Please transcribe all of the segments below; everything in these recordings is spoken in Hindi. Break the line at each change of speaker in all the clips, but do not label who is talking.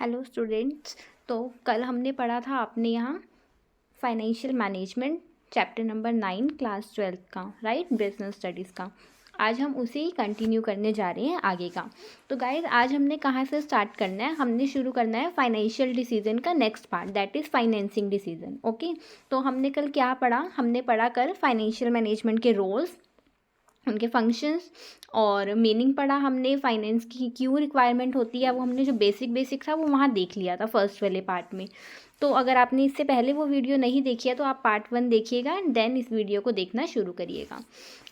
Hello students. तो कल हमने पढ़ा था अपने यहाँ financial management chapter number 9 class 12 का, राइट, बिजनेस स्टडीज़ का। आज हम उसे ही कंटिन्यू करने जा रहे हैं आगे का। तो गाइज आज हमने कहाँ से स्टार्ट करना है? हमने शुरू करना है फाइनेंशियल डिसीजन का next part, that is financing decision. Okay, तो हमने कल क्या पढ़ा? हमने पढ़ा कल फाइनेंशियल मैनेजमेंट के रोल्स, उनके फंक्शंस और मीनिंग पढ़ा हमने। फाइनेंस की क्यों रिक्वायरमेंट होती है वो हमने जो बेसिक था वो वहाँ देख लिया था फर्स्ट वाले पार्ट में। तो अगर आपने इससे पहले वो वीडियो नहीं देखी है तो आप पार्ट 1 देखिएगा एंड देन इस वीडियो को देखना शुरू करिएगा।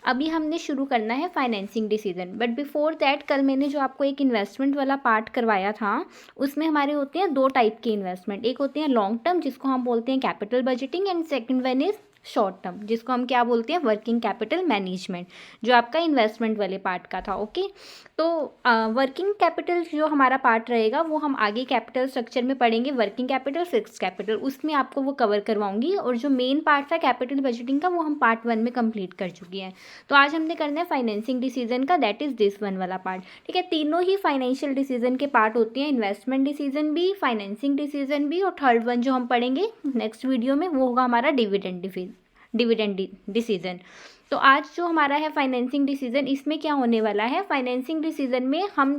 अभी हमने शुरू करना है financing decision, but before that कल मैंने जो आपको एक इन्वेस्टमेंट वाला पार्ट करवाया था उसमें हमारे होते हैं 2 टाइप के इन्वेस्टमेंट। एक होते हैं लॉन्ग टर्म जिसको हम बोलते हैं capital budgeting, and second one is short term जिसको हम क्या बोलते हैं वर्किंग कैपिटल मैनेजमेंट, जो आपका इन्वेस्टमेंट वाले पार्ट का था। ओके, तो वर्किंग कैपिटल जो हमारा पार्ट रहेगा वो हम आगे कैपिटल स्ट्रक्चर में पढ़ेंगे, वर्किंग कैपिटल, फिक्स्ड कैपिटल, उसमें आपको वो कवर करवाऊंगी। और जो मेन पार्ट था कैपिटल बजटिंग का वो हम पार्ट 1 में कंप्लीट कर चुके हैं। तो आज हमने करना है फाइनेंसिंग डिसीजन का, दैट इज दिस वन वाला पार्ट। ठीक है, तीनों ही फाइनेंशियल डिसीजन के पार्ट होते हैं, इन्वेस्टमेंट डिसीजन भी, फाइनेंसिंग डिसीजन भी, और थर्ड वन जो हम पढ़ेंगे नेक्स्ट वीडियो में वो होगा हमारा डिविडेंड डिसीजन। तो आज जो हमारा है फाइनेंसिंग डिसीजन, इसमें क्या होने वाला है? फाइनेंसिंग डिसीजन में हम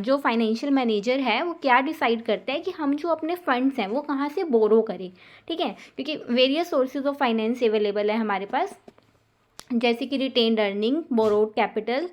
जो फाइनेंशियल मैनेजर है वो क्या डिसाइड करता है कि हम जो अपने फंड्स हैं वो कहाँ से बोरो करें। ठीक है, क्योंकि various sources of finance available है हमारे पास, जैसे कि retained earning, borrowed capital,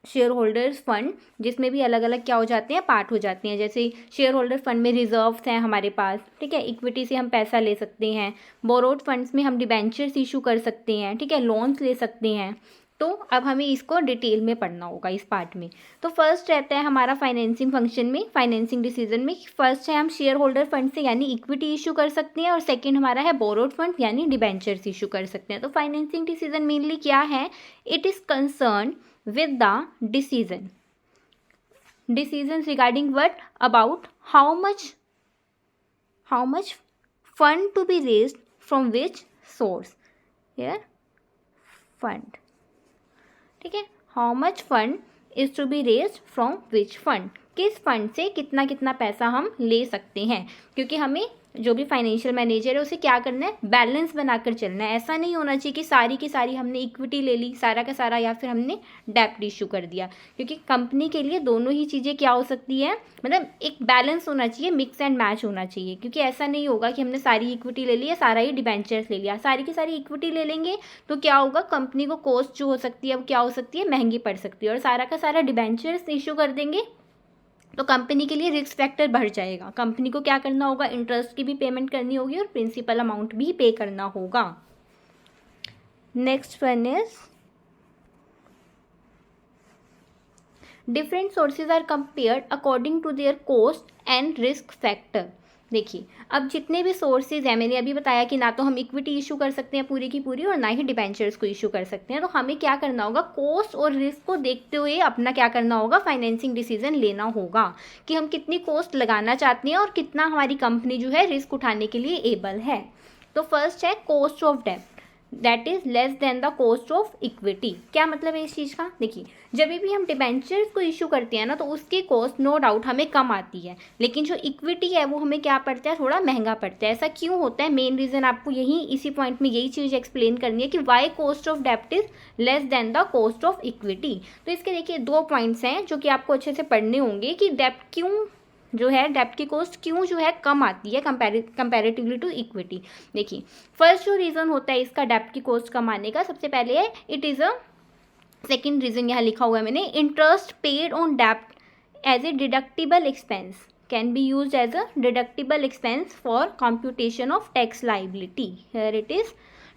share holders fund, जिसमें भी अलग अलग क्या हो जाते हैं, पार्ट हो जाते हैं। जैसे शेयर होल्डर फंड में रिजर्व्स हैं हमारे पास, ठीक है, इक्विटी से हम पैसा ले सकते हैं। बोरोड फंड्स में हम डिबेंचर्स इशू कर सकते हैं, ठीक है, लोन्स ले सकते हैं। तो अब हमें इसको डिटेल में पढ़ना होगा इस पार्ट में। तो फर्स्ट रहता है हमारा फाइनेंसिंग फंक्शन में, फाइनेंसिंग डिसीजन में, फर्स्ट है हम शेयर होल्डर फंड से यानी इक्विटी इशू कर सकते हैं, और सेकंड हमारा है बोरोड फंड यानी डिबेंचर्स इशू कर सकते हैं। तो फाइनेंसिंग डिसीजन मेनली क्या है? It is concern with the decisions regarding what? About how much fund to be raised from which source. Here fund, ठीक है, how much fund is to be raised from which fund, किस फंड से कितना कितना पैसा हम ले सकते हैं। क्योंकि हमें जो भी फाइनेंशियल मैनेजर है उसे क्या करना है? बैलेंस बनाकर चलना है। ऐसा नहीं होना चाहिए कि सारी की सारी हमने इक्विटी ले ली सारा का सारा, या फिर हमने डेब्ट इशू कर दिया, क्योंकि कंपनी के लिए दोनों ही चीज़ें क्या हो सकती है, मतलब एक बैलेंस होना चाहिए, मिक्स एंड मैच होना चाहिए। क्योंकि ऐसा नहीं होगा कि हमने सारी इक्विटी ले ली या सारा ही डिबेंचर्स ले लिया। सारी की सारी इक्विटी ले लेंगे तो क्या होगा, कंपनी को कॉस्ट जो हो सकती है वो क्या हो सकती है, महंगी पड़ सकती है। और सारा का सारा डिबेंचर्स इशू कर देंगे तो कंपनी के लिए रिस्क फैक्टर बढ़ जाएगा। कंपनी को क्या करना होगा, इंटरेस्ट की भी पेमेंट करनी होगी और प्रिंसिपल अमाउंट भी पे करना होगा। Next one is different sources are compared according to their cost and risk factor. देखिए, अब जितने भी सोर्सेज हैं, मैंने अभी बताया कि ना तो हम इक्विटी इशू कर सकते हैं पूरी की पूरी और ना ही डिबेंचर्स को इशू कर सकते हैं। तो हमें क्या करना होगा, कॉस्ट और रिस्क को देखते हुए अपना क्या करना होगा, फाइनेंसिंग डिसीजन लेना होगा कि हम कितनी कॉस्ट लगाना चाहते हैं और कितना हमारी कंपनी जो है रिस्क उठाने के लिए एबल है। तो फर्स्ट है कॉस्ट ऑफ डेब्ट, that is less than the cost of equity. क्या मतलब है इस चीज़ का? देखिए, जब भी हम डिबेंचर्स को इशू करते हैं ना तो उसकी कॉस्ट नो डाउट हमें कम आती है, लेकिन जो इक्विटी है वो हमें क्या पड़ता है, थोड़ा महंगा पड़ता है। ऐसा क्यों होता है? मेन रीज़न आपको यही इसी पॉइंट में यही चीज़ एक्सप्लेन करनी है कि वाई कॉस्ट ऑफ डेब्ट is less than the cost of equity. तो इसके देखिए 2 पॉइंट्स हैं जो कि आपको अच्छे से पढ़ने होंगे कि डेब्ट क्यों जो है, डेब्ट की कॉस्ट क्यों जो है कम आती है कंपैरेटिवली टू इक्विटी। देखिए, फर्स्ट जो रीज़न होता है इसका डेब्ट की कॉस्ट कम आने का, सबसे पहले है it is a second reason यहाँ लिखा हुआ है मैंने, इंटरेस्ट पेड ऑन डेब्ट as a deductible expense can be use as a deductible expense for computation of tax liability. Here it is,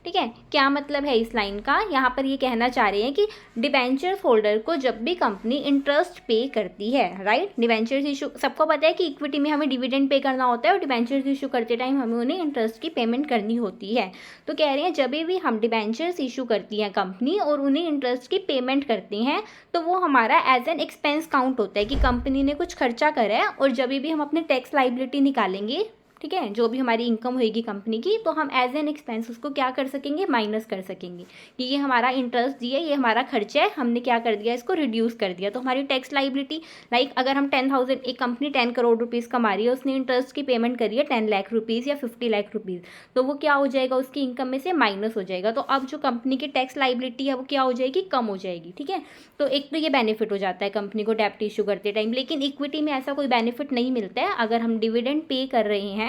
ठीक है। क्या मतलब है इस लाइन का? यहाँ पर ये कहना चाह रहे हैं कि डिबेंचर्स होल्डर को जब भी कंपनी इंटरेस्ट पे करती है, राइट, डिबेंचर्स इशू, सबको पता है कि इक्विटी में हमें डिविडेंड पे करना होता है और डिबेंचर्स इशू करते टाइम हमें उन्हें इंटरेस्ट की पेमेंट करनी होती है। तो कह रहे हैं जब भी हम डिबेंचर्स इशू करती है कंपनी और उन्हें इंटरेस्ट की पेमेंट करते हैं तो वो हमारा एज एन एक्सपेंस काउंट होता है कि कंपनी ने कुछ खर्चा करा है, और जब भी हम अपने टैक्स लाइबिलिटी निकालेंगे ठीक है, जो भी हमारी इनकम होगी कंपनी की, तो हम एज एन एक्सपेंस उसको क्या कर सकेंगे, माइनस कर सकेंगे कि ये हमारा इंटरेस्ट दिया, ये हमारा खर्चा है, हमने क्या कर दिया, इसको रिड्यूस कर दिया। तो हमारी टैक्स लाइबिलिटी, लाइक अगर हम 10,000, एक कंपनी 10 करोड़ रुपीज़ कमा रही है, उसने इंटरेस्ट की पेमेंट करी है 10 लाख रुपीज़ या 50 लाख रुपीज़, तो वो क्या हो जाएगा, उसकी इनकम में से माइनस हो जाएगा। तो अब जो कंपनी की टैक्स लाइबिलिटी है वो क्या हो जाएगी, कम हो जाएगी। ठीक है, तो एक तो ये बेनिफिट हो जाता है कंपनी को डेब्ट इशू करते टाइम। लेकिन इक्विटी में ऐसा कोई बेनिफिट नहीं मिलता है। अगर हम डिविडेंड पे कर रहे हैं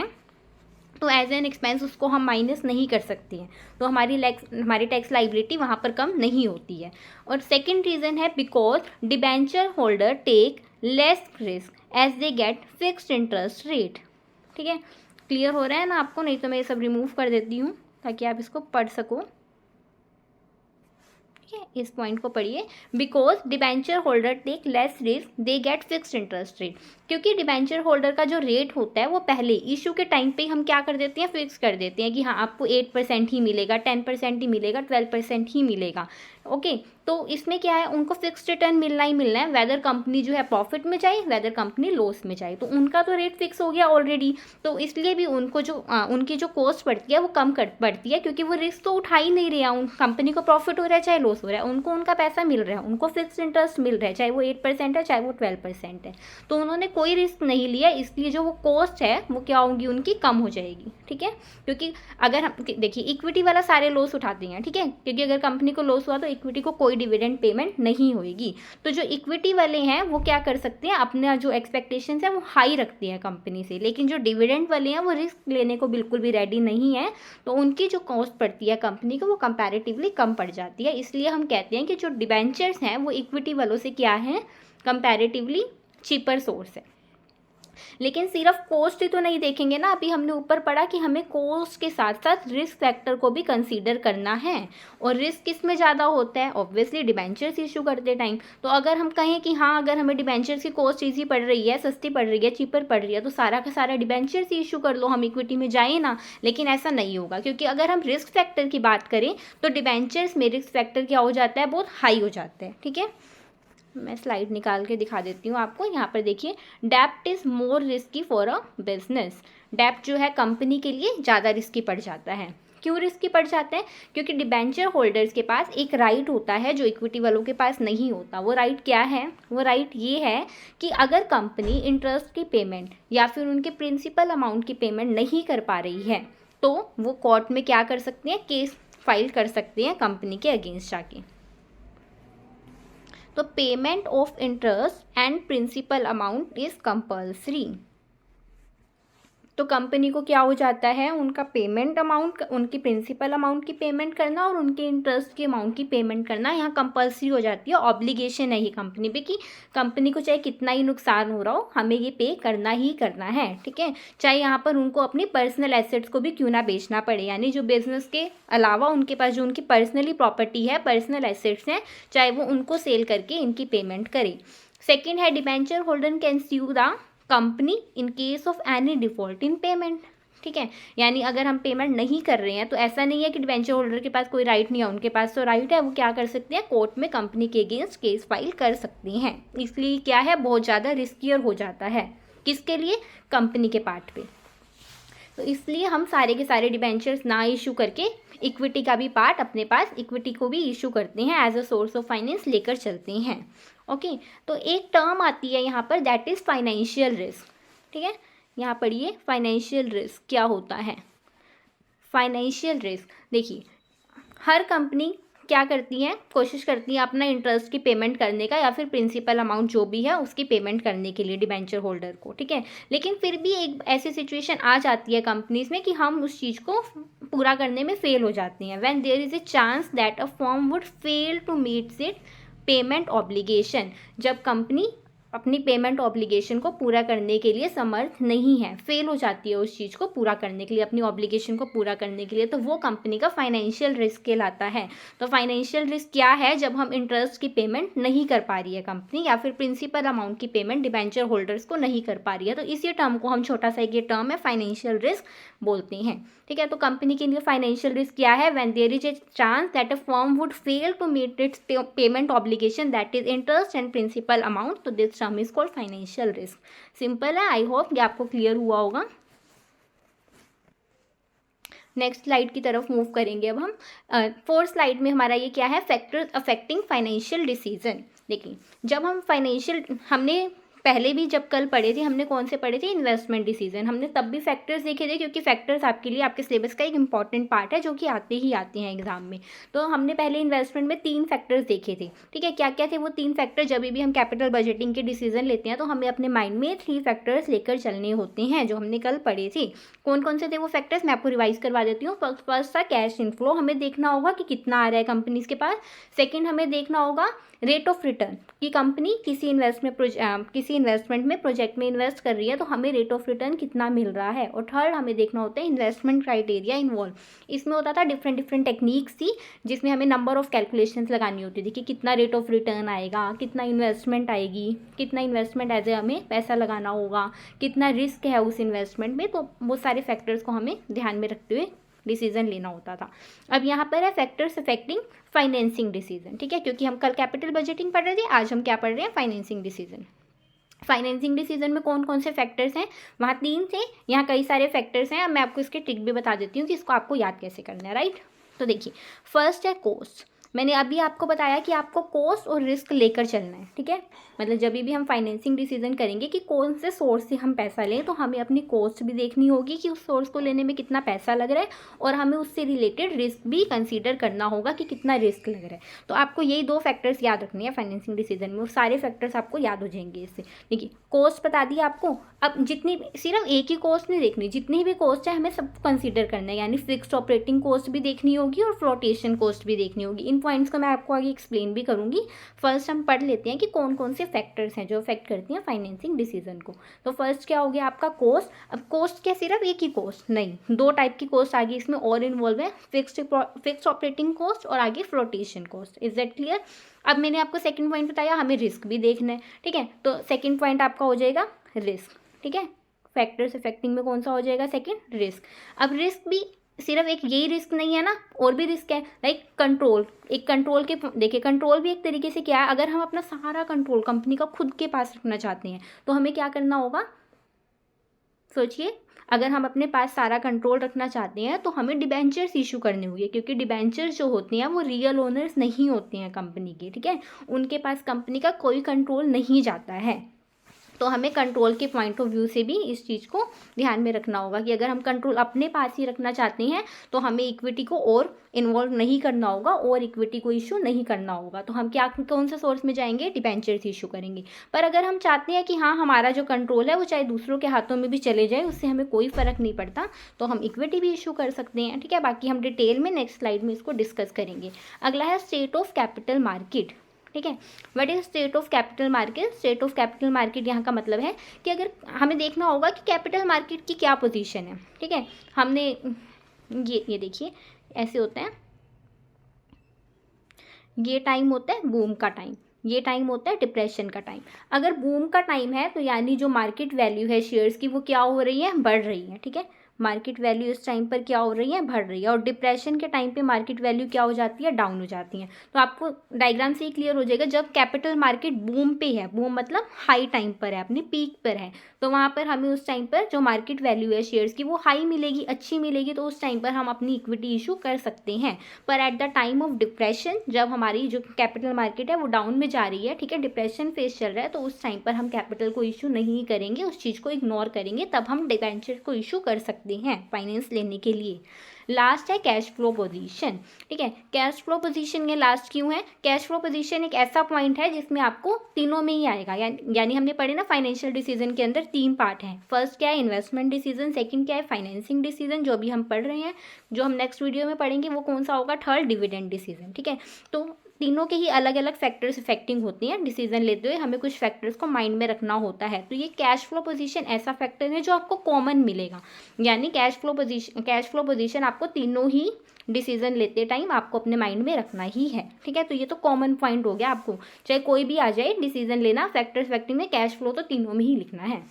तो एज एन एक्सपेंस उसको हम माइनस नहीं कर सकते हैं, तो हमारी टैक्स लाइबिलिटी वहाँ पर कम नहीं होती है। और सेकंड रीज़न है because debenture holder take less risk as they get fixed interest rate. ठीक है, क्लियर हो रहा है ना आपको? नहीं तो मैं ये सब रिमूव कर देती हूँ ताकि आप इसको पढ़ सको। इस पॉइंट को पढ़िए, because debenture holder take less risk they get fixed interest rate. क्योंकि डिबेंचर होल्डर का जो रेट होता है वो पहले इशू के टाइम पे हम क्या कर देते हैं, फिक्स कर देते हैं कि हाँ आपको 8% ही मिलेगा, 10% ही मिलेगा, 12% ही मिलेगा। ओके, तो इसमें क्या है, उनको फिक्स्ड रिटर्न मिलना ही मिलना है, वेदर कंपनी जो है प्रॉफिट में जाए, वेदर कंपनी लॉस में जाए। तो उनका तो रेट फिक्स हो गया ऑलरेडी, तो इसलिए भी उनको जो उनकी जो कॉस्ट पड़ती है वो कम पड़ती है, क्योंकि वो रिस्क तो उठा ही नहीं रहे हैं। उन कंपनी को प्रॉफिट हो रहा है चाहे लॉस हो रहा है, उनको उनका पैसा मिल रहा है, उनको फिक्स्ड इंटरेस्ट मिल रहा है, चाहे वो 8% है चाहे वो 12% है। तो उन्होंने कोई रिस्क नहीं लिया, इसलिए जो वो कॉस्ट है वो क्या होगी, उनकी कम हो जाएगी। ठीक है, क्योंकि अगर हम देखिए इक्विटी वाला सारे लॉस उठाते हैं, ठीक है, क्योंकि अगर कंपनी को लॉस हुआ तो इक्विटी को कोई डिविडेंड पेमेंट नहीं होगी। तो जो इक्विटी वाले हैं वो क्या कर सकते हैं, अपना जो एक्सपेक्टेशंस है वो हाई रखते हैं कंपनी से, लेकिन जो डिविडेंड वाले हैं वो रिस्क लेने को बिल्कुल भी रेडी नहीं है, तो उनकी जो कॉस्ट पड़ती है कंपनी को वो कंपैरेटिवली कम पड़ जाती है। इसलिए हम कहते हैं कि जो डिबेंचर्स हैं वो इक्विटी वालों से क्या है, कंपैरेटिवली चीपर सोर्स है। लेकिन सिर्फ कॉस्ट ही तो नहीं देखेंगे ना, अभी हमने ऊपर पढ़ा कि हमें कॉस्ट के साथ साथ रिस्क फैक्टर को भी कंसीडर करना है। और रिस्क किस में ज़्यादा होता है, ऑब्वियसली डिबेंचर्स इशू करते टाइम। तो अगर हम कहें कि हाँ अगर हमें डिबेंचर्स की कॉस्ट ईजी पड़ रही है, सस्ती पड़ रही है, चीपर पड़ रही है, तो सारा का सारा डिबेंचर्स इशू कर लो, हम इक्विटी में जाए ना। लेकिन ऐसा नहीं होगा, क्योंकि अगर हम रिस्क फैक्टर की बात करें तो डिबेंचर्स में रिस्क फैक्टर क्या हो जाता है, बहुत हाई हो जाता है। ठीक है, मैं स्लाइड निकाल के दिखा देती हूँ आपको। यहाँ पर देखिए, डेप्ट is more risky for a business. डेप्ट जो है कंपनी के लिए ज़्यादा रिस्की पड़ जाता है। क्यों रिस्की पड़ जाता है, क्योंकि डिबेंचर होल्डर्स के पास एक राइट होता है जो इक्विटी वालों के पास नहीं होता। वो राइट क्या है, वो राइट ये है कि अगर कंपनी इंटरेस्ट की पेमेंट या फिर उनके प्रिंसिपल अमाउंट की पेमेंट नहीं कर पा रही है तो वो कोर्ट में क्या कर सकते हैं, केस फाइल कर सकते हैं कंपनी के अगेंस्ट जाके। तो payment of interest and principal amount is compulsory. तो कंपनी को क्या हो जाता है, उनका पेमेंट अमाउंट, उनकी प्रिंसिपल अमाउंट की पेमेंट करना और उनके इंटरेस्ट के अमाउंट की पेमेंट करना यहाँ कंपल्सरी हो जाती है। ऑब्लिगेशन है ये कंपनी पे कि कंपनी को चाहे कितना ही नुकसान हो रहा हो हमें ये पे करना ही करना है। ठीक है, चाहे यहाँ पर उनको अपनी पर्सनल एसेट्स को भी क्यों ना बेचना पड़े, यानी जो बिजनेस के अलावा उनके पास जो उनकी पर्सनली प्रॉपर्टी है, पर्सनल एसेट्स हैं, चाहे वो उनको सेल करके इनकी पेमेंट करें। सेकेंड है debenture holder can sue the company in case of any default in payment. ठीक है, यानी अगर हम पेमेंट नहीं कर रहे हैं तो ऐसा नहीं है कि डिबेंचर होल्डर के पास कोई राइट नहीं है, उनके पास तो राइट है। वो क्या कर सकते हैं, कोर्ट में कंपनी के अगेंस्ट केस फाइल कर सकते हैं। इसलिए क्या है, बहुत ज़्यादा रिस्कियर हो जाता है, किसके लिए, कंपनी के पार्ट पे। तो इसलिए हम सारे के सारे डिबेंचर्स ना इशू करके इक्विटी का भी पार्ट अपने पास, इक्विटी को भी इशू करते हैं, as a source of finance लेकर चलते हैं। ओके, तो एक टर्म आती है यहाँ पर, दैट इज़ फाइनेंशियल रिस्क। ठीक है, यहाँ पढ़िए फाइनेंशियल रिस्क क्या होता है। फाइनेंशियल रिस्क देखिए, हर कंपनी क्या करती है, कोशिश करती है अपना इंटरेस्ट की पेमेंट करने का या फिर प्रिंसिपल अमाउंट जो भी है उसकी पेमेंट करने के लिए डिबेंचर होल्डर को। ठीक है, लेकिन फिर भी एक ऐसी सिचुएशन आ जाती है कंपनीज में कि हम उस चीज़ को पूरा करने में फेल हो जाते हैं। When there is a chance that a firm would fail to meet it payment obligation, जब कंपनी अपनी पेमेंट ऑब्लिगेशन को पूरा करने के लिए समर्थ नहीं है, फेल हो जाती है उस चीज़ को पूरा करने के लिए, अपनी ऑब्लिगेशन को पूरा करने के लिए, तो वो कंपनी का फाइनेंशियल रिस्क कहलाता है। तो फाइनेंशियल रिस्क क्या है, जब हम इंटरेस्ट की पेमेंट नहीं कर पा रही है कंपनी या फिर प्रिंसिपल अमाउंट की पेमेंट डिबेंचर होल्डर्स को नहीं कर पा रही है, तो इसी टर्म को हम छोटा सा एक टर्म है फाइनेंशियल रिस्क बोलते हैं। ठीक है, तो कंपनी के लिए फाइनेंशियल रिस्क क्या है, when there is a chance that a firm would fail to meet its payment obligation that is interest and principal amount, तो this term is called financial risk. Simple है, आई होप ये आपको क्लियर हुआ होगा। नेक्स्ट स्लाइड की तरफ मूव करेंगे अब हम। फोर्थ स्लाइड में हमारा ये क्या है, फैक्टर्स अफेक्टिंग फाइनेंशियल डिसीजन। देखिए जब हम फाइनेंशियल, हमने पहले भी जब कल पढ़े थे, हमने कौन से पढ़े थे, इन्वेस्टमेंट डिसीजन। हमने तब भी फैक्टर्स देखे थे, क्योंकि फैक्टर्स आपके लिए आपके सिलेबस का एक इंपॉर्टेंट पार्ट है जो कि आते ही आते हैं एग्जाम में। तो हमने पहले इन्वेस्टमेंट में 3 फैक्टर्स देखे थे, ठीक है। क्या क्या थे वो 3 फैक्टर? जब भी हम कैपिटल बजटिंग के डिसीजन लेते हैं तो हमें अपने माइंड में 3 फैक्टर्स लेकर चलने होते हैं, जो हमने कल पढ़े थे। कौन कौन से थे वो फैक्टर्स, मैं आपको रिवाइज करवा देती हूँ। फर्स्ट था कैश इनफ्लो, हमें देखना होगा कि कितना आ रहा है कंपनीज के पास। सेकेंड हमें देखना होगा रेट ऑफ रिटर्न, कि कंपनी किसी इन्वेस्टमेंट में प्रोजेक्ट में इन्वेस्ट कर रही है तो हमें रेट ऑफ रिटर्न कितना मिल रहा है। और थर्ड हमें देखना होता है इन्वेस्टमेंट क्राइटेरिया इन्वॉल्व। इसमें होता था डिफरेंट टेक्निक्स थी, जिसमें हमें नंबर ऑफ कैलकुलेशंस लगानी होती थी कि कितना रेट ऑफ रिटर्न आएगा, कितना इन्वेस्टमेंट आएगी, कितना इन्वेस्टमेंट एज ए हमें पैसा लगाना होगा, कितना रिस्क है उस इन्वेस्टमेंट में। तो वो सारे फैक्टर्स को हमें ध्यान में रखते हुए डिसीजन लेना होता था। अब यहाँ पर है फैक्टर्स अफेक्टिंग फाइनेंसिंग डिसीजन, ठीक है, क्योंकि हम कल कैपिटल बजटिंग पढ़ रहे थे, आज हम क्या पढ़ रहे हैं, फाइनेंसिंग डिसीजन। फाइनेंसिंग डिसीजन में कौन कौन से फैक्टर्स हैं, वहाँ 3 थे, यहाँ कई सारे फैक्टर्स हैं। अब मैं आपको इसके ट्रिक भी बता देती हूँ कि इसको आपको याद कैसे करना है, राइट। तो देखिए फर्स्ट है कॉस्ट। मैंने अभी आपको बताया कि आपको कॉस्ट और रिस्क लेकर चलना है, ठीक है। मतलब जब भी हम फाइनेंसिंग डिसीजन करेंगे कि कौन से सोर्स से हम पैसा लें, तो हमें अपनी कॉस्ट भी देखनी होगी कि उस सोर्स को लेने में कितना पैसा लग रहा है, और हमें उससे रिलेटेड रिस्क भी कंसीडर करना होगा कि कितना रिस्क लग रहा है। तो आपको यही 2 फैक्टर्स याद रखने हैं फाइनेंसिंग डिसीजन में, वो सारे फैक्टर्स आपको याद हो जाएंगे इससे। देखिए कॉस्ट बता दी आपको। अब जितनी, सिर्फ एक ही कॉस्ट नहीं देखनी, जितनी भी कॉस्ट है हमें सब कंसीडर करना है, यानी फिक्स्ड ऑपरेटिंग कॉस्ट भी देखनी होगी और फ्लोटेशन कॉस्ट भी देखनी होगी। इन पॉइंट्स को मैं आपको आगे एक्सप्लेन भी करूंगी। फर्स्ट हम पढ़ लेते हैं कि कौन कौन से फैक्टर्स हैं जो अफेक्ट करती हैं फाइनेंसिंग डिसीजन को। तो फर्स्ट क्या हो गया आपका कॉस्ट। अब कॉस्ट क्या सिर्फ एक ही कॉस्ट नहीं, 2 टाइप की कॉस्ट आगे इसमें और इन्वॉल्व है, फिक्स्ड ऑपरेटिंग कॉस्ट और आगे flotation cost. Is that clear? अब मैंने आपको सेकंड पॉइंट बताया, हमें रिस्क भी देखना है, ठीक है। तो सेकंड पॉइंट आपका हो जाएगा रिस्क, ठीक है। फैक्टर्स अफेक्टिंग में कौन सा हो जाएगा, सेकंड रिस्क। अब रिस्क भी सिर्फ एक यही रिस्क नहीं है ना, और भी रिस्क है, लाइक कंट्रोल। एक कंट्रोल के, देखिए कंट्रोल भी एक तरीके से क्या है, अगर हम अपना सारा कंट्रोल कंपनी का खुद के पास रखना चाहते हैं तो हमें क्या करना होगा, सोचिए। अगर हम अपने पास सारा कंट्रोल रखना चाहते हैं तो हमें डिबेंचर्स इशू करने होंगे, क्योंकि डिबेंचर्स जो होते हैं वो रियल ओनर्स नहीं होते हैं कंपनी के, ठीक है। उनके पास कंपनी का कोई कंट्रोल नहीं जाता है। तो हमें कंट्रोल के पॉइंट ऑफ व्यू से भी इस चीज़ को ध्यान में रखना होगा कि अगर हम कंट्रोल अपने पास ही रखना चाहते हैं तो हमें इक्विटी को और इन्वॉल्व नहीं करना होगा और इक्विटी को इशू नहीं करना होगा। तो हम क्या, कौन से सोर्स में जाएंगे, डिबेंचर्स इशू करेंगे। पर अगर हम चाहते हैं कि हाँ हमारा जो कंट्रोल है वो चाहे दूसरों के हाथों में भी चले जाए, उससे हमें कोई फ़र्क नहीं पड़ता, तो हम इक्विटी भी इशू कर सकते हैं, ठीक है। बाकी हम डिटेल में नेक्स्ट स्लाइड में इसको डिस्कस करेंगे। अगला है स्टेट ऑफ कैपिटल मार्केट, ठीक है। What is state of capital market? State of capital market यहाँ का मतलब है कि अगर हमें देखना होगा कि कैपिटल मार्केट की क्या पोजीशन है, ठीक है। हमने ये देखिए ऐसे होता है, ये टाइम होता है बूम का टाइम, ये टाइम होता है डिप्रेशन का टाइम। अगर बूम का टाइम है तो यानी जो मार्केट वैल्यू है शेयर्स की वो क्या हो रही है, बढ़ रही है, ठीक है। मार्केट वैल्यू इस टाइम पर क्या हो रही है, बढ़ रही है। और डिप्रेशन के टाइम पे मार्केट वैल्यू क्या हो जाती है, डाउन हो जाती है। तो आपको डायग्राम से ही क्लियर हो जाएगा, जब कैपिटल मार्केट बूम पे है, बूम मतलब हाई टाइम पर है, अपने पीक पर है, तो वहाँ पर हमें उस टाइम पर जो मार्केट वैल्यू है शेयर्स की वो हाई मिलेगी, अच्छी मिलेगी, तो उस टाइम पर हम अपनी इक्विटी इशू कर सकते हैं। पर at the time of depression, जब हमारी जो कैपिटल मार्केट है वो डाउन में जा रही है, ठीक है, डिप्रेशन फेज चल रहा है, तो उस टाइम पर हम कैपिटल को इशू नहीं करेंगे, उस चीज़ को इग्नोर करेंगे, तब हम डिबेंचर को इशू कर सकते हैं फाइनेंस लेने के लिए। लास्ट है कैश फ्लो पोजीशन, ठीक है। कैश फ्लो पोजीशन ये लास्ट क्यों है? कैश फ्लो पोजीशन एक ऐसा पॉइंट है जिसमें आपको तीनों में ही आएगा, यानी हमने पढ़े ना फाइनेंशियल डिसीजन के अंदर 3 पार्ट हैं। फर्स्ट क्या है, इन्वेस्टमेंट डिसीजन, सेकंड क्या है, फाइनेंसिंग डिसीजन जो अभी हम पढ़ रहे हैं, जो हम नेक्स्ट वीडियो में पढ़ेंगे वो कौन सा होगा, थर्ड डिविडेंड डिसीजन, ठीक है। तो तीनों के ही अलग अलग फैक्टर्स इफेक्टिंग होती हैं, डिसीजन लेते हुए हमें कुछ फैक्टर्स को माइंड में रखना होता है। तो ये कैश फ्लो पोजीशन ऐसा फैक्टर है जो आपको कॉमन मिलेगा, यानी कैश फ्लो पोजीशन आपको तीनों ही डिसीजन लेते टाइम आपको अपने माइंड में रखना ही है, ठीक है। तो ये तो कॉमन पॉइंट हो गया, आपको चाहे कोई भी आ जाए डिसीजन लेना, फैक्टर्स इफेक्टिंग में कैश फ्लो तो तीनों में ही लिखना है।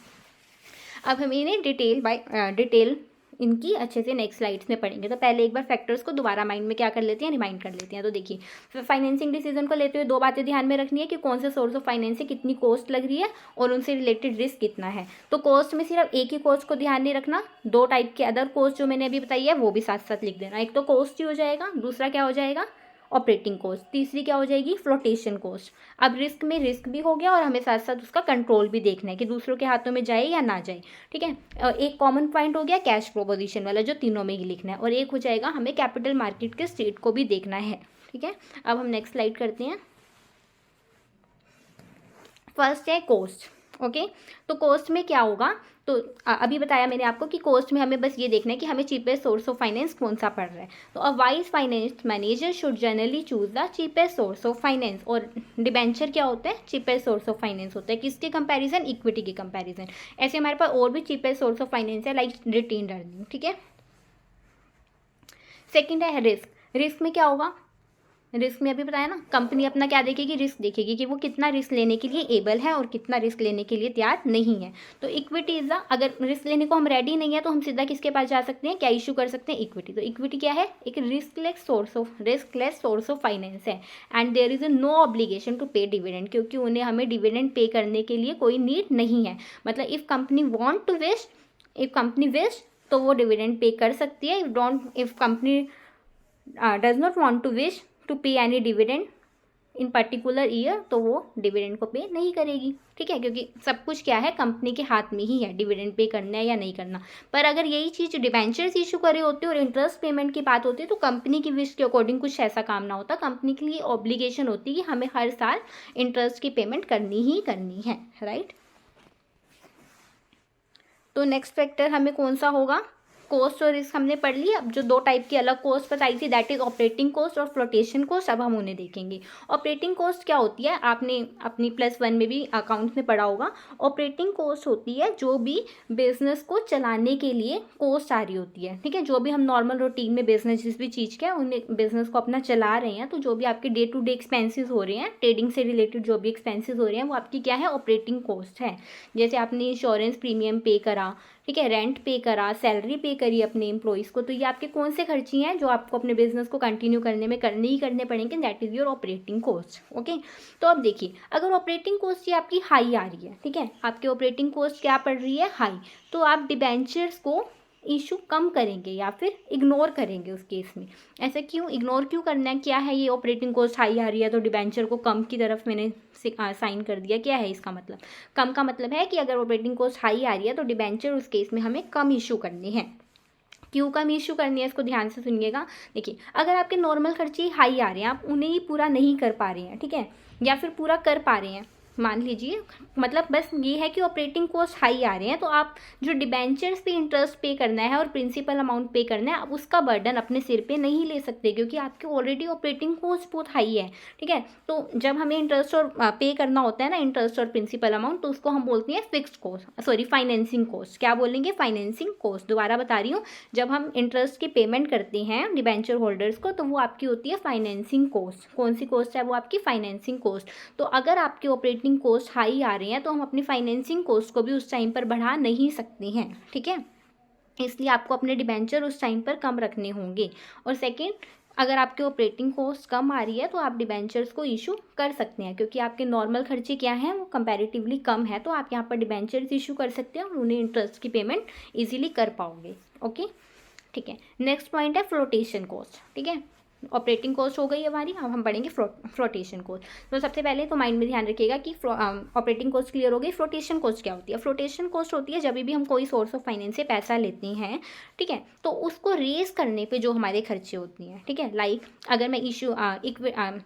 अब हम इन्हें डिटेल इनकी अच्छे से नेक्स्ट स्लाइड्स में पढ़ेंगे। तो पहले एक बार फैक्टर्स को दोबारा माइंड में क्या कर लेते हैं, रिमाइंड कर लेते हैं। तो देखिए फाइनेंसिंग डिसीजन को लेते हुए दो बातें ध्यान में रखनी है कि कौन से सोर्स ऑफ फाइनेंस से कितनी कॉस्ट लग रही है और उनसे रिलेटेड रिस्क कितना है। तो कॉस्ट में सिर्फ एक ही कॉस्ट को ध्यान नहीं रखना, दो टाइप के अदर कॉस्ट जो मैंने अभी बताई है वो भी साथ साथ लिख देना। एक तो कॉस्ट ही हो जाएगा, दूसरा क्या हो जाएगा, ऑपरेटिंग कॉस्ट, तीसरी क्या हो जाएगी, फ्लोटेशन कॉस्ट। अब रिस्क में रिस्क भी हो गया और हमें साथ साथ उसका कंट्रोल भी देखना है कि दूसरों के हाथों में जाए या ना जाए, ठीक है। एक कॉमन पॉइंट हो गया कैश फ्लो पोजीशन वाला जो तीनों में ही लिखना है, और एक हो जाएगा हमें कैपिटल मार्केट के स्टेट को भी देखना है, ठीक है। अब हम नेक्स्ट स्लाइड करते हैं। फर्स्ट है कॉस्ट, ओके। तो कॉस्ट में क्या होगा, तो अभी बताया मैंने आपको कि कॉस्ट में हमें बस ये देखना है कि हमें चीपेस्ट सोर्स ऑफ फाइनेंस कौन सा पड़ रहा है। तो a wise finance manager should generally choose the cheapest source of finance. और डिबेंचर क्या होता है, चीपेस्ट सोर्स ऑफ फाइनेंस होता है, किसके कंपैरिजन, इक्विटी के कंपैरिजन। ऐसे हमारे पास और भी चीपेस्ट सोर्स ऑफ फाइनेंस है लाइक रिटेन्ड अर्निंग, ठीक है। सेकेंड है रिस्क। रिस्क में क्या होगा, रिस्क में अभी बताया ना, कंपनी अपना क्या देखेगी, रिस्क देखेगी कि वो कितना रिस्क लेने के लिए एबल है और कितना रिस्क लेने के लिए तैयार नहीं है। तो इक्विटी इज द, अगर रिस्क लेने को हम रेडी नहीं है तो हम सीधा किसके पास जा सकते हैं, क्या इशू कर सकते हैं, इक्विटी। तो इक्विटी क्या है, एक रिस्कलेस सोर्स ऑफ फाइनेंस है। And there is no obligation to pay dividend, क्योंकि उन्हें हमें डिविडेंड पे करने के लिए कोई नीड नहीं है। मतलब इफ कंपनी विश तो वो डिविडेंड पे कर सकती है। If company does not want to wish to pay any dividend in particular year तो वो डिविडेंड को पे नहीं करेगी, ठीक है। क्योंकि सब कुछ क्या है, कंपनी के हाथ में ही है, डिविडेंड पे करना है या नहीं करना। पर अगर यही चीज़ डिबेंचर्स इशू करे होती और इंटरेस्ट पेमेंट की बात होती है तो कंपनी की विश के अकॉर्डिंग कुछ ऐसा काम ना होता। कंपनी के लिए ऑब्लिगेशन होती कि हमें हर साल इंटरेस्ट की पेमेंट करनी ही करनी है, राइट। तो नेक्स्ट फैक्टर हमें कौन सा होगा, कॉस्ट और रिस्क हमने पढ़ ली। अब जो दो टाइप की अलग कॉस्ट बताई थी दैट इज ऑपरेटिंग कॉस्ट और फ्लोटेशन कॉस्ट, अब हम उन्हें देखेंगे। ऑपरेटिंग कॉस्ट क्या होती है, आपने अपनी +1 में भी अकाउंट्स में पढ़ा होगा। ऑपरेटिंग कॉस्ट होती है जो भी बिजनेस को चलाने के लिए कॉस्ट आ रही होती है, ठीक है। जो भी हम नॉर्मल रूटीन में बिजनेस जिस भी चीज़ के उन्हें बिजनेस को अपना चला रहे हैं, तो जो भी आपके डे टू डे एक्सपेंसेस हो रहे हैं, ट्रेडिंग से रिलेटेड जो भी एक्सपेंसेस हो रहे हैं वो आपकी क्या है, ऑपरेटिंग कॉस्ट है। जैसे आपने इंश्योरेंस प्रीमियम पे करा, ठीक है, रेंट पे करा, सैलरी पे करी अपने एम्प्लॉइज़ को, तो ये आपके कौन से खर्ची हैं जो आपको अपने बिजनेस को कंटिन्यू करने में करने पड़ेंगे, that is your operating cost, okay. तो अब देखिए अगर ऑपरेटिंग कॉस्ट ये आपकी हाई आ रही है, ठीक है, आपकी ऑपरेटिंग कॉस्ट क्या पड़ रही है, हाई, तो आप डिबेंचर्स को इशू कम करेंगे या फिर इग्नोर करेंगे उस केस में। ऐसा क्यों, इग्नोर क्यों करना है, क्या है ये ऑपरेटिंग कॉस्ट हाई आ रही है तो डिबेंचर को कम की तरफ मैंने साइन कर दिया, क्या है इसका मतलब, कम का मतलब है कि अगर ऑपरेटिंग कॉस्ट हाई आ रही है तो डिबेंचर उस केस में हमें कम इशू करने हैं। क्यों कम इशू करनी है, इसको ध्यान से सुनिएगा। देखिए अगर आपके नॉर्मल खर्चे हाई आ रहे हैं, आप उन्हें ही पूरा नहीं कर पा रहे हैं, ठीक है, या फिर पूरा कर पा रहे हैं, मान लीजिए, मतलब बस ये है कि ऑपरेटिंग कॉस्ट हाई आ रहे हैं, तो आप जो डिबेंचर्स पे इंटरेस्ट पे करना है और प्रिंसिपल अमाउंट पे करना है, आप उसका बर्डन अपने सिर पे नहीं ले सकते क्योंकि आपके ऑलरेडी ऑपरेटिंग कॉस्ट बहुत हाई है, ठीक है। तो जब हमें इंटरेस्ट और पे करना होता है ना, इंटरेस्ट और प्रिंसिपल अमाउंट, तो उसको हम बोलते हैं fixed cost, sorry financing cost. क्या बोलेंगे, फाइनेंसिंग कॉस्ट। दोबारा बता रही हूँ, जब हम इंटरेस्ट की पेमेंट करते हैं डिबेंचर होल्डर्स को तो वो आपकी होती है फाइनेंसिंग कॉस्ट। कौन सी कॉस्ट है वो, आपकी फाइनेंसिंग कॉस्ट। तो अगर आपके ऑपरेटिंग कॉस्ट हाई आ रहे हैं तो हम अपनी फाइनेंसिंग कॉस्ट को भी उस टाइम पर बढ़ा नहीं सकते हैं, ठीक है। इसलिए आपको अपने डिबेंचर उस टाइम पर कम रखने होंगे। और सेकंड, अगर आपके ऑपरेटिंग कॉस्ट कम आ रही है तो आप डिबेंचर्स को इशू कर सकते हैं क्योंकि आपके नॉर्मल खर्चे क्या हैं, वो कंपैरेटिवली कम है, तो आप यहाँ पर डिबेंचर्स इशू कर सकते हैं और उन्हें इंटरेस्ट की पेमेंट ईजिली कर पाओगे, ओके, ठीक है। नेक्स्ट पॉइंट है फ्लोटेशन कॉस्ट, ठीक है। ऑपरेटिंग कॉस्ट हो गई हमारी, अब हम पढ़ेंगे फ्लोटेशन कॉस्ट। तो सबसे पहले तो माइंड में ध्यान रखिएगा कि ऑपरेटिंग कॉस्ट क्लियर हो गई। फ्लोटेशन कॉस्ट क्या होती है, फ्लोटेशन कॉस्ट होती है जब भी हम कोई सोर्स ऑफ फाइनेंस से पैसा लेते हैं, ठीक है, तो उसको रेज करने पे जो हमारे खर्चे होती हैं, ठीक है। लाइक अगर मैं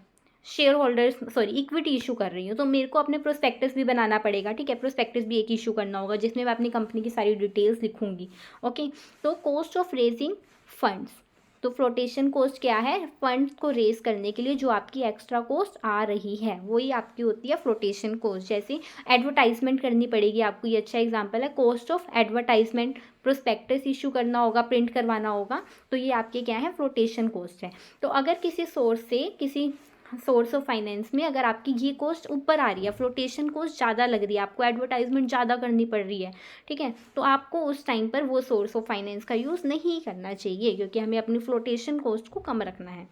शेयर होल्डर्स इक्विटी इशू कर रही हूँ तो मेरे को अपने प्रोस्पेक्टस भी बनाना पड़ेगा, ठीक है। प्रोस्पेक्टस भी एक इशू करना होगा जिसमें मैं अपनी कंपनी की सारी डिटेल्स लिखूंगी, ओके। तो कॉस्ट ऑफ रेजिंग फंड्स, तो फ्लोटेशन कॉस्ट क्या है, फंड्स को रेज करने के लिए जो आपकी एक्स्ट्रा कॉस्ट आ रही है वही आपकी होती है फ्लोटेशन कॉस्ट। जैसे एडवर्टाइजमेंट करनी पड़ेगी आपको, ये अच्छा एग्जांपल है, cost of advertisement, prospectus issue करना होगा, प्रिंट करवाना होगा, तो ये आपके क्या है, फ्लोटेशन कॉस्ट है। तो अगर किसी सोर्स से किसी सोर्स ऑफ फाइनेंस में अगर आपकी ये कॉस्ट ऊपर आ रही है, फ्लोटेशन कॉस्ट ज़्यादा लग रही है, आपको एडवर्टाइजमेंट ज़्यादा करनी पड़ रही है, ठीक है, तो आपको उस टाइम पर वो सोर्स ऑफ फाइनेंस का यूज़ नहीं करना चाहिए, क्योंकि हमें अपनी फ्लोटेशन कॉस्ट को कम रखना है।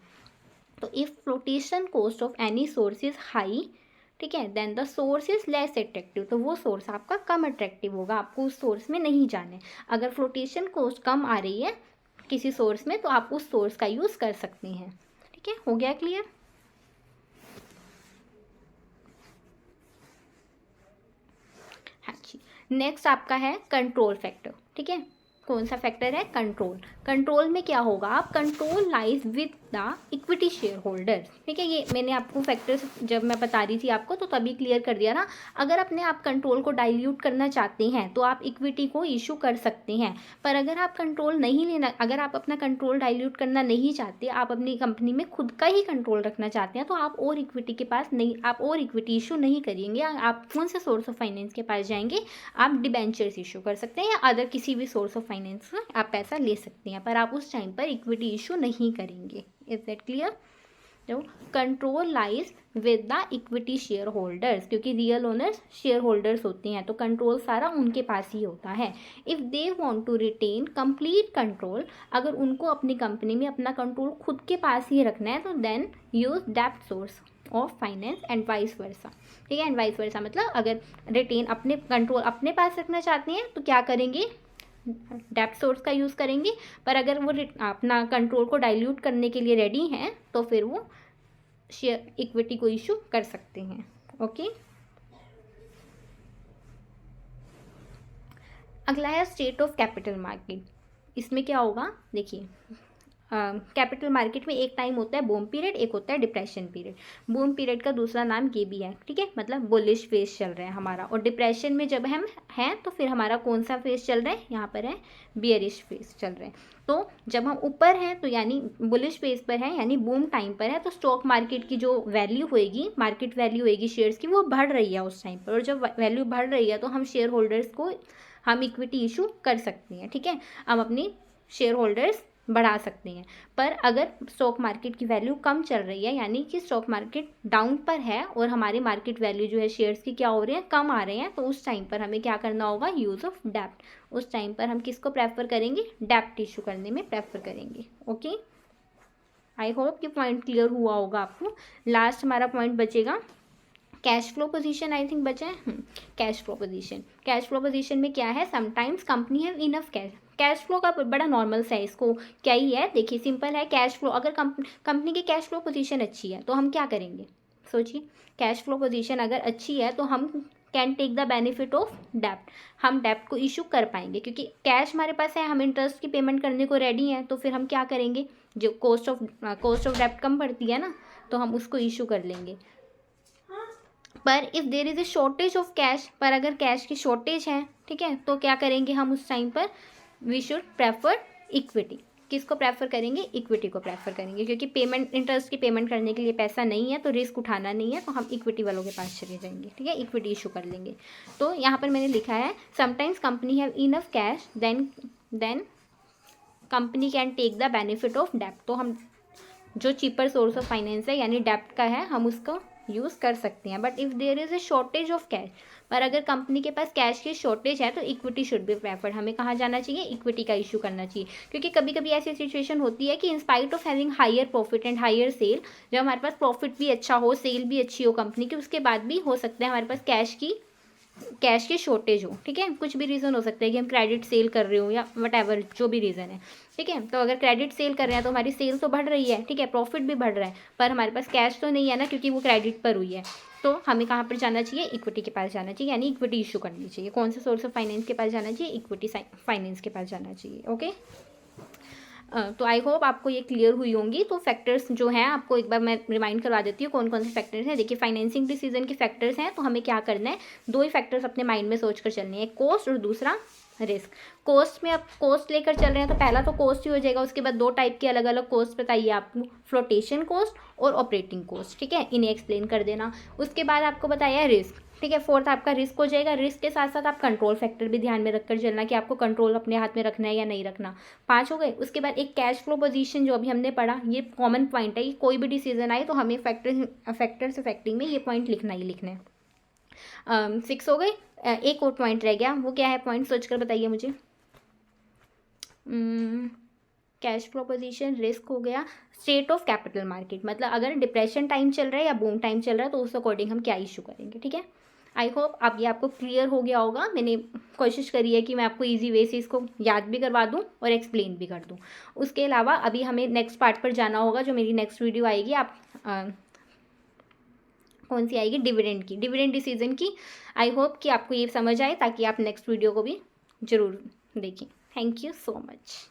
तो if flotation cost of any source is high, ठीक है, then the source is less attractive, तो वो सोर्स आपका कम अट्रैक्टिव होगा, आपको उस सोर्स में नहीं जाना है। अगर फ्लोटेशन कॉस्ट कम आ रही है किसी सोर्स में तो आप उस सोर्स का यूज़ कर सकते हैं। ठीक है, हो गया क्लियर? हाँ जी, नेक्स्ट आपका है कंट्रोल फैक्टर। ठीक है, कौन सा फैक्टर है? कंट्रोल। कंट्रोल में क्या होगा? आप control lies with the equity share holder. ठीक है, ये मैंने आपको फैक्टर्स जब मैं बता रही थी आपको तो तभी क्लियर कर दिया ना। अगर अपने आप कंट्रोल को डाइल्यूट करना चाहते हैं तो आप इक्विटी को इशू कर सकते हैं, पर अगर आप कंट्रोल नहीं लेना, अगर आप अपना कंट्रोल डाइल्यूट करना नहीं चाहते, आप अपनी कंपनी में खुद का ही कंट्रोल रखना चाहते हैं, तो आप और इक्विटी के पास नहीं, आप और इक्विटी इशू नहीं करेंगे। आप कौन से सोर्स ऑफ फाइनेंस के पास जाएंगे? आप डिबेंचर्स इशू कर सकते हैं या अदर किसी भी सोर्स ऑफ फाइनेंस से आप पैसा ले सकते हैं, पर आप उस टाइम पर इक्विटी इशू नहीं करेंगे। Is that clear? तो control lies with the equity share holders, क्योंकि रियल ओनर्स शेयर होल्डर्स होते हैं, तो कंट्रोल सारा उनके पास ही होता है। If they want to retain complete control, अगर उनको अपनी कंपनी में अपना कंट्रोल खुद के पास ही रखना है तो देन यूज डेप्ट source of finance and vice versa. ठीक है, एंड वाइस वर्सा मतलब अगर रिटेन अपने कंट्रोल अपने पास रखना चाहते हैं तो क्या करेंगे? डेप्ट सोर्स का यूज़ करेंगे, पर अगर वो अपना कंट्रोल को डाइल्यूट करने के लिए रेडी हैं तो फिर वो शेयर इक्विटी को इशू कर सकते हैं। ओके, अगला है स्टेट ऑफ कैपिटल मार्केट। इसमें क्या होगा? देखिए, कैपिटल मार्केट में एक टाइम होता है बूम पीरियड, एक होता है डिप्रेशन पीरियड। बूम पीरियड का दूसरा नाम ये भी है, ठीक है, मतलब बुलिश फेज चल रहा है हमारा, और डिप्रेशन में जब हम हैं तो फिर हमारा कौन सा फेज चल रहा है? यहाँ पर है बियरिश फेज चल रहा है। तो जब हम ऊपर हैं तो यानी बुलिश फेज पर है, यानी बूम टाइम पर है, तो स्टॉक मार्केट की जो वैल्यू होएगी, मार्केट वैल्यू होएगी शेयर्स की, वो बढ़ रही है उस टाइम पर, और जब वैल्यू बढ़ रही है तो हम शेयर होल्डर्स को हम इक्विटी इशू कर सकते हैं। ठीक है, हम अपनी शेयर होल्डर्स बढ़ा सकते हैं। पर अगर स्टॉक मार्केट की वैल्यू कम चल रही है, यानी कि स्टॉक मार्केट डाउन पर है और हमारी मार्केट वैल्यू जो है शेयर्स की क्या हो रही है? कम आ रहे हैं, तो उस टाइम पर हमें क्या करना होगा? यूज़ ऑफ डेप्ट। उस टाइम पर हम किसको प्रेफर करेंगे? डेप्ट इशू करने में प्रेफर करेंगे। ओके, आई होप कि पॉइंट क्लियर हुआ होगा आपको। लास्ट हमारा पॉइंट बचेगा cash flow position, I think बचा है। Cash flow position, cash flow position में क्या है? Sometimes company have enough cash. Cash flow का बड़ा नॉर्मल सा है, इसको क्या ही है, देखिए सिंपल है। कैश फ्लो, अगर कंपनी की कैश फ्लो पोजीशन अच्छी है तो हम क्या करेंगे? सोचिए, कैश फ्लो पोजीशन अगर अच्छी है तो हम can take the benefit of डेप्ट, हम डेप्ट को इशू कर पाएंगे, क्योंकि कैश हमारे पास है, हम इंटरेस्ट की पेमेंट करने को रेडी हैं, तो फिर हम क्या करेंगे? जो कॉस्ट ऑफ डेप्ट कम पड़ती है ना, तो हम उसको इशू कर लेंगे। पर if there is a shortage of cash, पर अगर कैश की शॉर्टेज है, ठीक है, तो क्या करेंगे हम उस टाइम पर? We should prefer equity. किसको प्रेफर करेंगे? इक्विटी को प्रेफर करेंगे, क्योंकि पेमेंट, इंटरेस्ट की पेमेंट करने के लिए पैसा नहीं है तो रिस्क उठाना नहीं है, तो हम इक्विटी वालों के पास चले जाएंगे। ठीक है, इक्विटी इशू कर लेंगे। तो यहाँ पर मैंने लिखा है sometimes company have enough cash then company can take the benefit of डेप्ट। तो हम जो चीपर सोर्स ऑफ फाइनेंस है यानी डेप्ट का है, हम उसका यूज़ कर सकते हैं। But if there is a shortage of cash, पर अगर कंपनी के पास कैश की शॉर्टेज है तो इक्विटी शुड बी प्रेफर्ड। हमें कहाँ जाना चाहिए? इक्विटी का इशू करना चाहिए, क्योंकि कभी कभी ऐसी सिचुएशन होती है कि in spite of having higher profit and higher sale, जब हमारे पास प्रॉफिट भी अच्छा हो, सेल भी अच्छी हो कंपनी की, उसके बाद भी हो सकता है हमारे पास कैश की शॉर्टेज हो। ठीक है, कुछ भी रीज़न हो सकता है कि हम क्रेडिट सेल कर रहे हो या वट एवर जो भी रीज़न है। ठीक है, तो अगर क्रेडिट सेल कर रहे हैं तो हमारी सेल तो बढ़ रही है, ठीक है, प्रॉफिट भी बढ़ रहा है, पर हमारे पास कैश तो नहीं है ना, क्योंकि वो क्रेडिट पर हुई है। तो हमें कहाँ पर जाना चाहिए? इक्विटी के पास जाना चाहिए, यानी इक्विटी इशू करनी चाहिए। कौन से सोर्स ऑफ फाइनेंस के पास जाना चाहिए? इक्विटी फाइनेंस के पास जाना चाहिए। ओके, तो आई होप आपको ये क्लियर हुई होंगी। तो फैक्टर्स जो हैं आपको एक बार मैं रिमाइंड करवा देती हूँ कौन कौन से फैक्टर्स हैं। देखिए, फाइनेंसिंग डिसीजन के फैक्टर्स हैं, तो हमें क्या करना है? दो ही फैक्टर्स अपने माइंड में सोच कर चलने हैं, कॉस्ट और दूसरा रिस्क। कॉस्ट में आप कॉस्ट लेकर चल रहे हैं तो पहला तो कॉस्ट ही हो जाएगा, उसके बाद दो टाइप के अलग अलग कॉस्ट बताइए आपको, फ्लोटेशन कॉस्ट और ऑपरेटिंग कॉस्ट। ठीक है, इन्हें एक्सप्लेन कर देना। उसके बाद आपको बताया रिस्क, ठीक है। फोर्थ आपका रिस्क हो जाएगा। रिस्क के साथ साथ आप कंट्रोल फैक्टर भी ध्यान में रखकर चलना कि आपको कंट्रोल अपने हाथ में रखना है या नहीं रखना। 5 हो गए। उसके बाद एक कैश फ्लो पोजीशन जो अभी हमने पढ़ा, ये कॉमन पॉइंट है, ये कोई भी डिसीजन आए तो हमें फैक्टर्स इफेक्टिंग में ये पॉइंट लिखना ही लिखना है। 6 हो गए। एक और पॉइंट रह गया, वो क्या है पॉइंट, सोच कर बताइए मुझे। कैश फ्लो पोजीशन, रिस्क हो गया, स्टेट ऑफ कैपिटल मार्केट, मतलब अगर डिप्रेशन टाइम चल रहा है या बूम टाइम चल रहा है तो उस अकॉर्डिंग हम क्या इशू करेंगे। ठीक है। आई होप अब ये आपको क्लियर हो गया होगा। मैंने कोशिश करी है कि मैं आपको इजी वे से इसको याद भी करवा दूं और एक्सप्लेन भी कर दूं। उसके अलावा अभी हमें नेक्स्ट पार्ट पर जाना होगा, जो मेरी नेक्स्ट वीडियो आएगी, आप कौन सी आएगी, डिविडेंड की, डिविडेंड डिसीजन की। आई होप कि आपको ये समझ आए ताकि आप नेक्स्ट वीडियो को भी ज़रूर देखें। Thank you so much.